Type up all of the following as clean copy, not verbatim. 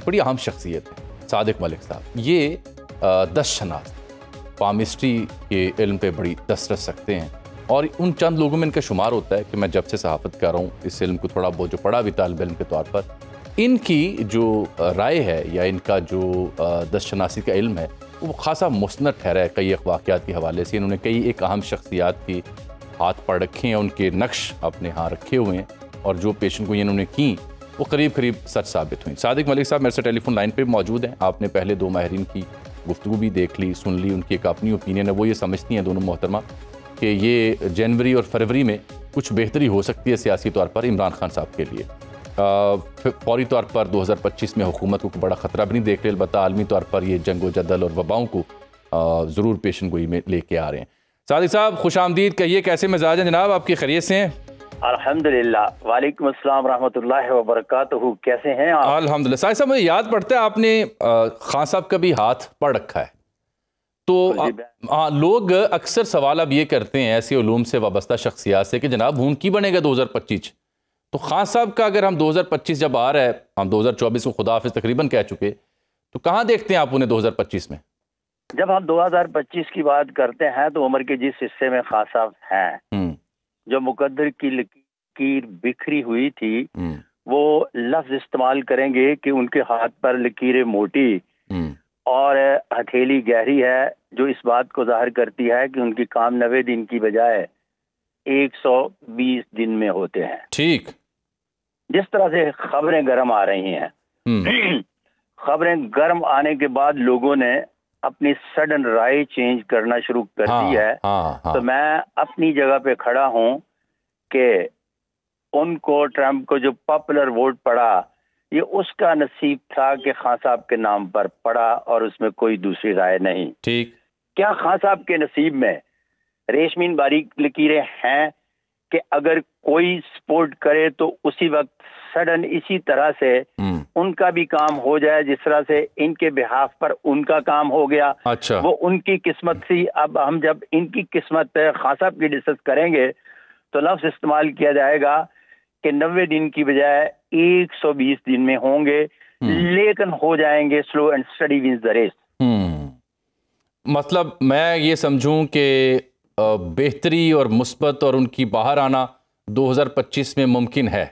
ایک بڑی اہم شخصیت ہے صادق ملک صاحب. یہ دست شناس پامسٹری کے علم پہ بڑی دسترس رکھتے ہیں اور ان چند لوگوں میں ان کا شمار ہوتا ہے کہ میں جب سے صحافت کر رہا ہوں اس علم کو تھوڑا بہت جو پڑھا بھی طالب علم کے طور پر, ان کی جو رائے ہے یا ان کا جو دست شناسی کا علم ہے وہ خاصا مستند ٹھہرا ہے کئی ایک واقعات کے حوالے سے. انہوں نے کئی ایک اہم شخصیات کی ہاتھ پڑھ رکھے ہیں, ان کے نقش اپنے ہاں رکھے ہوئے ہیں اور جو پیشن گوئیاں انہوں نے کی وہ قریب قریب سچ ثابت ہوئیں. صادق ملک صاحب میرے سے ٹیلی فون لائن پہ موجود ہیں. آپ نے پہلے دو ماہرین کی گفتگو بھی دیکھ لی, سن لی, ان کی ایک اپنی اوپینین ہے. وہ یہ سمجھتی ہیں دونوں محترمہ کہ یہ جنوری اور فروری میں کچھ بہتری ہو سکتی ہے سیاسی طور پر عمران خان صاحب کے لیے. فوری طور پر 2025 میں حکومت کو بڑا خطرہ بھی نہیں دیکھ رہے, البتہ عالمی طور پر یہ جنگ و جدل اور وباؤں کو ضرور پیشن گوئی میں لے کے آ رہے ہیں. صادق صاحب خوش آمدید, کہیے کیسے مزاج ہیں جناب, آپ کی خیریت سے ہیں؟ الحمدللہ. وعلیکم السلام ورحمۃ اللہ وبرکاتہ. کیسے ہیں آپ؟ الحمدللہ. صادق صاحب مجھے یاد پڑتا ہے آپ نے خان صاحب کا بھی ہاتھ پڑھ رکھا ہے, تو لوگ اکثر سوال اب یہ کرتے ہیں ایسے علوم سے وابستہ شخصیات سے کہ جناب ہون کی بنے گا 2025. تو خان صاحب کا اگر ہم 2025 جب آ رہا ہے, ہم 2024 کو خدا حافظ تقریباً کہہ چکے, تو کہاں دیکھتے ہیں آپ انہیں 2025 میں؟ جب ہم 2025 کی بات کرتے ہیں تو عمر کے جس حصے میں خان صاحب ہیں, جو مقدر کی لکیر بکھری ہوئی تھی, وہ لفظ استعمال کریں گے کہ ان کے ہاتھ پر لکیریں موٹی اور ہتھیلی گہری ہے, جو اس بات کو ظاہر کرتی ہے کہ ان کی کام 90 دن کی بجائے 120 دن میں ہوتے ہیں. ٹھیک. جس طرح سے خبریں گرم آ رہی ہیں, خبریں گرم آنے کے بعد لوگوں نے اپنی سڈن رائے چینج کرنا شروع کر دی ہے. تو میں اپنی جگہ پہ کھڑا ہوں کہ ان کو ٹرمپ کو جو پاپولر ووٹ پڑا یہ اس کا نصیب تھا کہ خان صاحب کے نام پر پڑا اور اس میں کوئی دوسری رائے نہیں. ٹھیک. کیا خان صاحب کے نصیب میں ریشمین باریک لکیریں ہیں کہ اگر کوئی سپورٹ کرے تو اسی وقت سڈن اسی طرح سے ان کا بھی کام ہو جائے جس طرح سے ان کے بہاف پر ان کا کام ہو گیا؟ اچھا. وہ ان کی قسمت تھی. اب ہم جب ان کی قسمت خان صاحب کی ڈسکس کریں گے تو لفظ استعمال کیا جائے گا کہ 90 دن کی بجائے 120 دن میں ہوں گے, لیکن ہو جائیں گے slow and steady wins the race. مطلب میں یہ سمجھوں کہ بہتری اور مثبت اور ان کی باہر آنا 2025 میں ممکن ہے.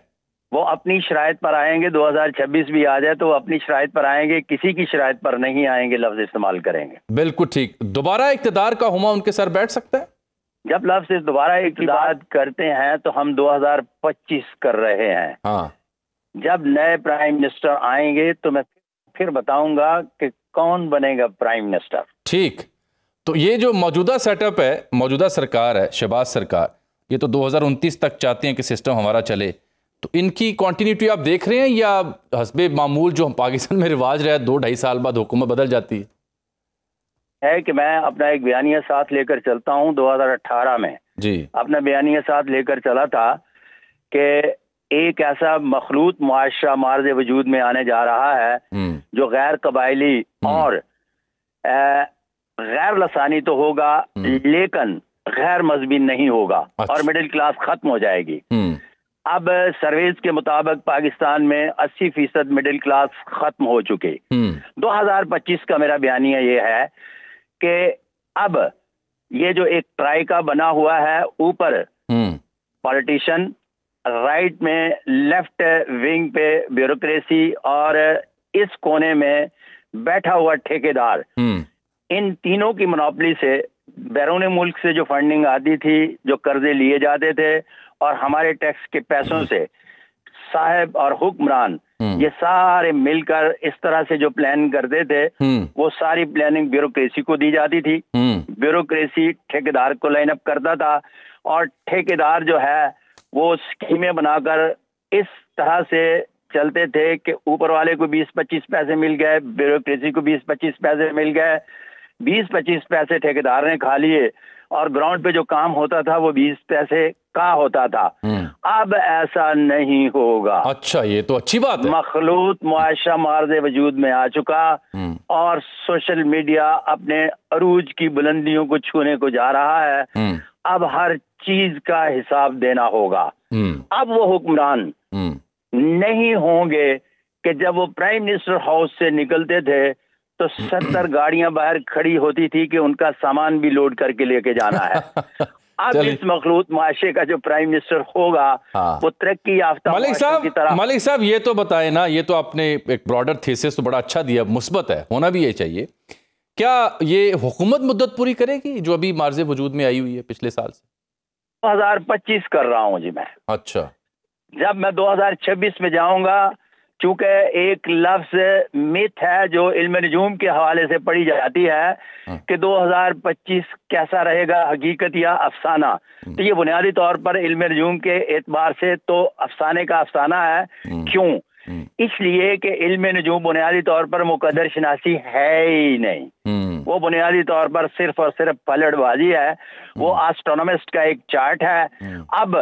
وہ اپنی شرائط پر آئیں گے, 2026 بھی آ جائے تو وہ اپنی شرائط پر آئیں گے, کسی کی شرائط پر نہیں آئیں گے, لفظ استعمال کریں گے. بالکل ٹھیک. دوبارہ اقتدار کا ہما ان کے سر بیٹھ سکتا ہے؟ جب لفظ دوبارہ اقتدار کرتے ہیں تو ہم 2025 کر رہے ہیں. جب نئے پرائم منسٹر آئیں گے تو میں پھر بتاؤں گا کہ کون بنے گا پرائم منسٹر. ٹھیک. تو یہ جو موجودہ سیٹ اپ ہے, موجودہ سرکار ہے, شہباز سرکار, یہ تو 2029 تک چاہتے ہیں کہ سسٹم ہمارا چلے, تو ان کی کنٹینیوٹی آپ دیکھ رہے ہیں یا حسب معمول جو پاکستان میں رواج رہا ہے 2-2.5 سال بعد حکومت بدل جاتی ہے کہ میں اپنا ایک بیانیہ ساتھ لے کر چلتا ہوں. 2018 میں اپنا بیانیہ ساتھ لے کر چلا تھا کہ ایک ایسا مخلوط معاشرہ مارز وجود میں آنے جا رہا ہے جو غیر قبائلی اور غیر لسانی تو ہوگا لیکن غیر مذہبی نہیں ہوگا, اور مڈل کلاس ختم ہو جائے گی. اب سرویز کے مطابق پاکستان میں 80% مڈل کلاس ختم ہو چکے. 2025 کا میرا بیانیہ یہ ہے کہ اب یہ جو ایک ٹرائیکا بنا ہوا ہے, اوپر پالیٹیشین, رائٹ میں لیفٹ ونگ پہ بیوروکریسی اور اس کونے میں بیٹھا ہوا ٹھیکیدار, ان تینوں کی منوپلی سے بیرون ملک سے جو فنڈنگ آتی تھی, جو قرضے لیے جاتے تھے, اور ہمارے ٹیکس کے پیسوں سے صاحب اور حکمران یہ سارے مل کر اس طرح سے جو پلان کرتے تھے, وہ ساری پلاننگ بیوروکریسی کو دی جاتی تھی. بیوروکریسی ٹھیکیدار کو لائن اپ کرتا تھا, اور ٹھیکیدار جو ہے وہ اسکیمیں بنا کر اس طرح سے چلتے تھے کہ اوپر والے کو 20-25 پیسے مل گئے, بیوروکریسی کو 20-25 پیسے مل گئے, 20-25 پیسے ٹھیکیدار نے کھا لیے, اور گراؤنڈ پہ جو کام ہوتا تھا وہ 20 پیسے کا ہوتا تھا. اب ایسا نہیں ہوگا. اچھا, یہ تو اچھی بات ہے. مخلوط معاشرہ مارز وجود میں آ چکا, اور سوشل میڈیا اپنے عروج کی بلندیوں کو چھونے کو جا رہا ہے. اب ہر چیز کا حساب دینا ہوگا. اب وہ حکمران نہیں ہوں گے کہ جب وہ پرائم منسٹر ہاؤس سے نکلتے تھے تو 70 گاڑیاں باہر کھڑی ہوتی تھی کہ ان کا سامان بھی لوڈ کر کے لے کے جانا ہے. اب اس مخلوط معاشرے کا جو پرائم منسٹر ہوگا وہ ترقی یافتہ کی طرح. ملک صاحب یہ تو بتائیں نا, یہ تو آپ نے ایک براڈر تھیسس تو بڑا اچھا دیا, مثبت ہے, ہونا بھی یہ چاہیے. کیا یہ حکومت مدت پوری کرے گی جو ابھی معرض وجود میں آئی ہوئی ہے پچھلے سال سے؟ 2025 کر رہا ہوں جی میں. اچھا. جب میں 2026 میں جاؤں گا, چونکہ ایک لفظ میتھ ہے جو علم نجوم کے حوالے سے پڑھی جاتی ہے کہ 2025 کیسا رہے گا, حقیقت یا افسانہ, تو یہ بنیادی طور پر علم نجوم کے اعتبار سے تو افسانے کا افسانہ ہے. کیوں؟ اس لیے کہ علم نجوم بنیادی طور پر مقدر شناسی ہے ہی نہیں, وہ بنیادی طور پر صرف اور صرف پلڑ بازی ہے, وہ آسٹرونومسٹ کا ایک چارٹ ہے. اب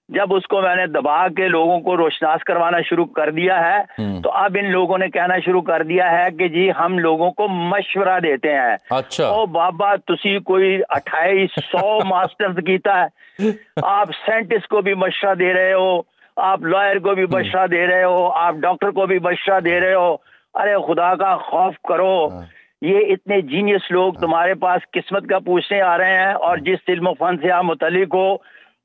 جب اس کو میں نے دبا کے لوگوں کو روشناس کروانا شروع کر دیا ہے تو اب ان لوگوں نے کہنا شروع کر دیا ہے کہ جی ہم لوگوں کو مشورہ دیتے ہیں. اچھا. او بابا تسی کوئی 2800 ماسٹرز کیتا ہے, آپ سائنٹسٹ کو بھی مشورہ دے رہے ہو, آپ لائر کو بھی مشورہ دے رہے ہو, آپ ڈاکٹر کو بھی مشورہ دے رہے ہو. ارے خدا کا خوف کرو, یہ اتنے جینیس لوگ تمہارے پاس قسمت کا پوچھنے آ رہے ہیں, اور جس علم و فن سے آپ متعلق ہو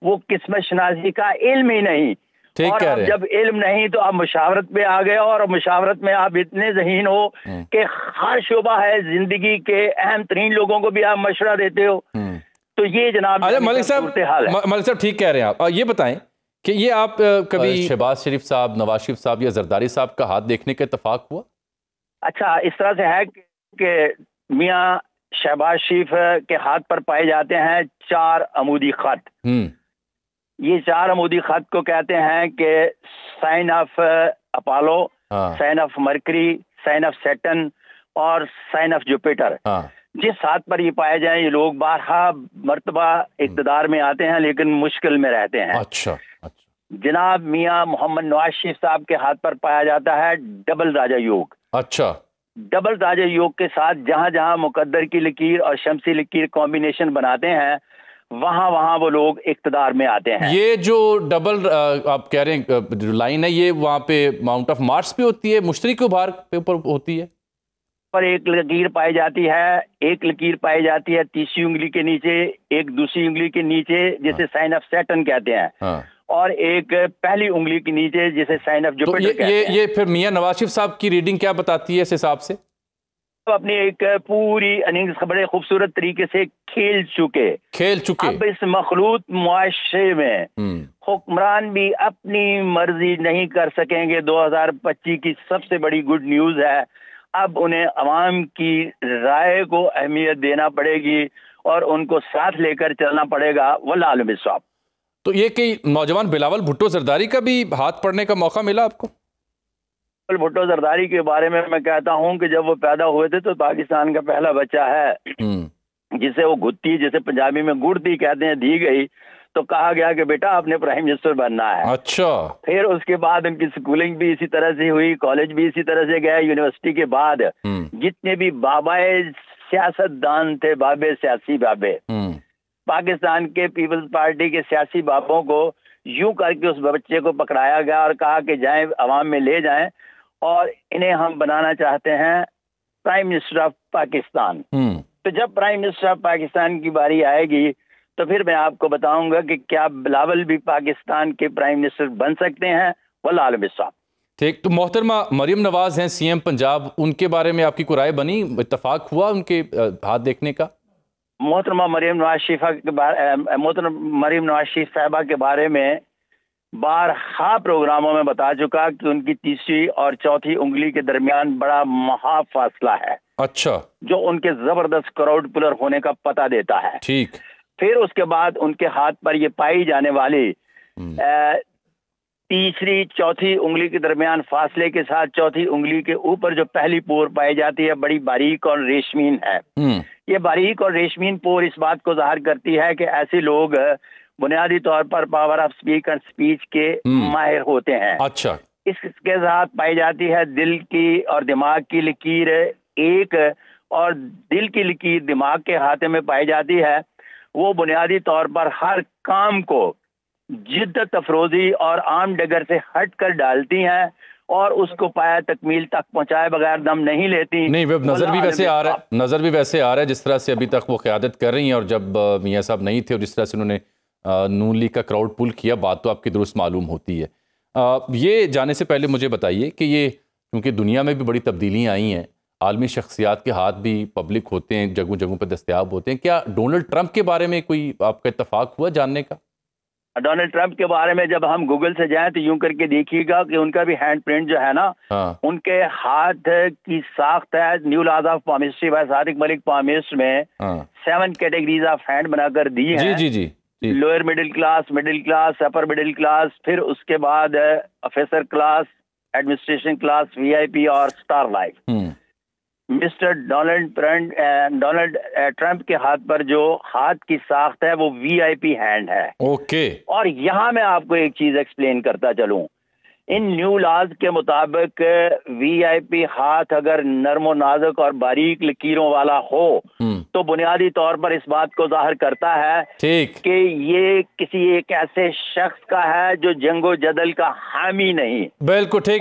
وہ قسمت شناسی کا علم ہی نہیں. اور اب جب علم نہیں تو آپ مشاورت پہ آ گئے, اور مشاورت میں آپ اتنے ذہین ہو کہ ہر شعبہ ہے زندگی کے اہم ترین لوگوں کو بھی آپ مشورہ دیتے ہو. تو یہ جناب ملک صاحب ٹھیک کہہ رہے ہیں آپ. یہ بتائیں کہ یہ آپ کبھی شہباز شریف صاحب, نواز شریف صاحب یا زرداری صاحب کا ہاتھ دیکھنے کا اتفاق ہوا؟ اچھا, اس طرح سے ہے کہ میاں شہباز شریف کے ہاتھ پر پائے جاتے ہیں 4 عمودی خط. یہ 4 عمودی خط کو کہتے ہیں کہ sign of Apollo, sign of Mercury, sign of Saturn اور سائن آف جوپیٹر. جس ہاتھ پر یہ پائے جائیں یہ لوگ بارہا مرتبہ اقتدار میں آتے ہیں لیکن مشکل میں رہتے ہیں. اچھا. جناب میاں محمد نواز شریف صاحب کے ہاتھ پر پایا جاتا ہے ڈبل راجہ یوگ. اچھا. ڈبل راجہ یوگ کے ساتھ جہاں جہاں مقدر کی لکیر اور شمسی لکیر کمبینیشن بناتے ہیں وہاں وہاں وہ لوگ اقتدار میں آتے ہیں. یہ جو ڈبل آپ کہہ رہے ہیں جو لائن ہے یہ وہاں پہ ماؤنٹ آف مارس پہ ہوتی ہے, مشتری کے بھار پہ اوپر ہوتی ہے, پر ایک لکیر پائی جاتی ہے, ایک لکیر پائی جاتی ہے تیسری انگلی کے نیچے, ایک دوسری انگلی کے نیچے جسے سائن آف سیٹن کہتے ہیں, اور ایک پہلی انگلی کے نیچے جسے سائن آف جوپیٹر کہتے ہیں. یہ پھر میاں نواز شریف صاحب کی ریڈنگ کیا بتاتی ہے اس حساب سے؟ اپنی ایک پوری اننگز بڑے خوبصورت طریقے سے کھیل چکے. اب اس مخلوط معاشرے میں حکمران بھی اپنی مرضی نہیں کر سکیں گے. 2025 کی سب سے بڑی گڈ نیوز ہے, اب انہیں عوام کی رائے کو اہمیت دینا پڑے گی اور ان کو ساتھ لے کر چلنا پڑے گا. واللہ عالم بالصواب. تو یہ کہ نوجوان بلاول بھٹو زرداری کا بھی ہاتھ پڑھنے کا موقع ملا آپ کو؟ بھٹو زرداری کے بارے میں کہتا ہوں کہ جب وہ پیدا ہوئے تھے تو پاکستان کا پہلا بچہ ہے جسے وہ گھتی, جسے پنجابی میں گڑتی کہتے ہیں, دی گئی تو کہا گیا کہ بیٹا آپ نے پرائم منسٹر بننا ہے. اچھا. پھر اس کے بعد ان کی سکولنگ بھی اسی طرح سے ہوئی, کالج بھی اسی طرح سے گئے. یونیورسٹی کے بعد جتنے بھی بابائے سیاست دان تھے, بابے سیاسی بابے, پاکستان کے پیپلز پارٹی کے سیاسی بابوں کو یوں کر کے اس بچے کو پکڑایا گیا اور کہا کہ جائیں عوام میں لے جائیں اور انہیں ہم بنانا چاہتے ہیں پرائم منسٹر آف پاکستان. تو جب پرائم منسٹر آف پاکستان کی باری آئے گی تو پھر میں آپ کو بتاؤں گا کہ کیا بلاول بھی پاکستان کے پرائم منسٹر بن سکتے ہیں. واللہ عالم بالصواب. ٹھیک. تو محترمہ مریم نواز ہیں سی ایم پنجاب, ان کے بارے میں آپ کی کوئی رائے بنی, اتفاق ہوا ان کے ہاتھ دیکھنے کا؟ محترمہ مریم نواز شریف صاحبہ کے بارے میں بارہا پروگراموں میں بتا چکا کہ ان کی تیسری اور چوتھی انگلی کے درمیان بڑا محاف فاصلہ ہے. اچھا. جو ان کے زبردست کراؤڈ پلر ہونے کا پتہ دیتا ہے. ٹھیک. پھر اس کے بعد ان کے ہاتھ پر یہ پائی جانے والی تیسری چوتھی انگلی کے درمیان فاصلے کے ساتھ چوتھی انگلی کے اوپر جو پہلی پور پائی جاتی ہے بڑی باریک اور ریشمین ہے. یہ باریک اور ریشمین پور اس بات کو ظاہر کرتی ہے کہ ایسے لوگ بنیادی طور پر power of speak and speech کے ماہر ہوتے ہیں. اچھا. اس کے ساتھ پائی جاتی ہے دل کی اور دماغ کی لکیر ایک, اور دل کی لکیر دماغ کے ہاتھے میں پائی جاتی ہے. وہ بنیادی طور پر ہر کام کو جدت افروزی اور عام ڈگر سے ہٹ کر ڈالتی ہیں اور اس کو پایا تکمیل تک پہنچائے بغیر دم نہیں لیتی. نہیں نظر بھی ویسے آ رہا ہے جس طرح سے ابھی تک وہ قیادت کر رہی ہیں، اور جب میاں صاحب نہیں تھے اور جس طرح سے انہوں نے نون لیگ کا کراؤڈ پل کیا، بات تو آپ کی درست معلوم ہوتی ہے. یہ جانے سے پہلے مجھے بتائیے کہ یہ کیونکہ دنیا میں بھی بڑی تبدیلیاں آئی ہیں، عالمی شخصیات کے ہاتھ بھی پبلک ہوتے ہیں، جگہوں جگہوں پہ دستیاب ہوتے ہیں، کیا ڈونلڈ ٹرمپ کے بارے میں کوئی آپ کا اتفاق ہوا جاننے کا؟ ڈونلڈ ٹرمپ کے بارے میں جب ہم گوگل سے جائیں تو یوں کر کے دیکھیے گا کہ ان کا بھی ہینڈ پرنٹ جو ہے نا، ان کے ہاتھ کی ساخت ہے new laws of palmistry by Sadiq Malik palmist میں 7 کیٹیگریز آف ہینڈ بنا کر دی ہیں. جی lower middle class, upper middle class, پھر اس کے بعد officer class, administration class, V I P اور star life. Mister Donald Trump کے ہاتھ پر جو ہاتھ کی ساخت ہے وہ وی آئی پی ہینڈ ہے. اوکے. اور یہاں میں آپ کو ایک چیز ایکسپلین کرتا چلوں. ان نیو لاز کے مطابق وی آئی پی ہاتھ اگر نرم و نازک اور باریک لکیروں والا ہو تو بنیادی طور پر اس بات کو ظاہر کرتا ہے کہ یہ کسی ایک ایسے شخص کا ہے جو جنگ و جدل کا حامی نہیں. بالکل ٹھیک.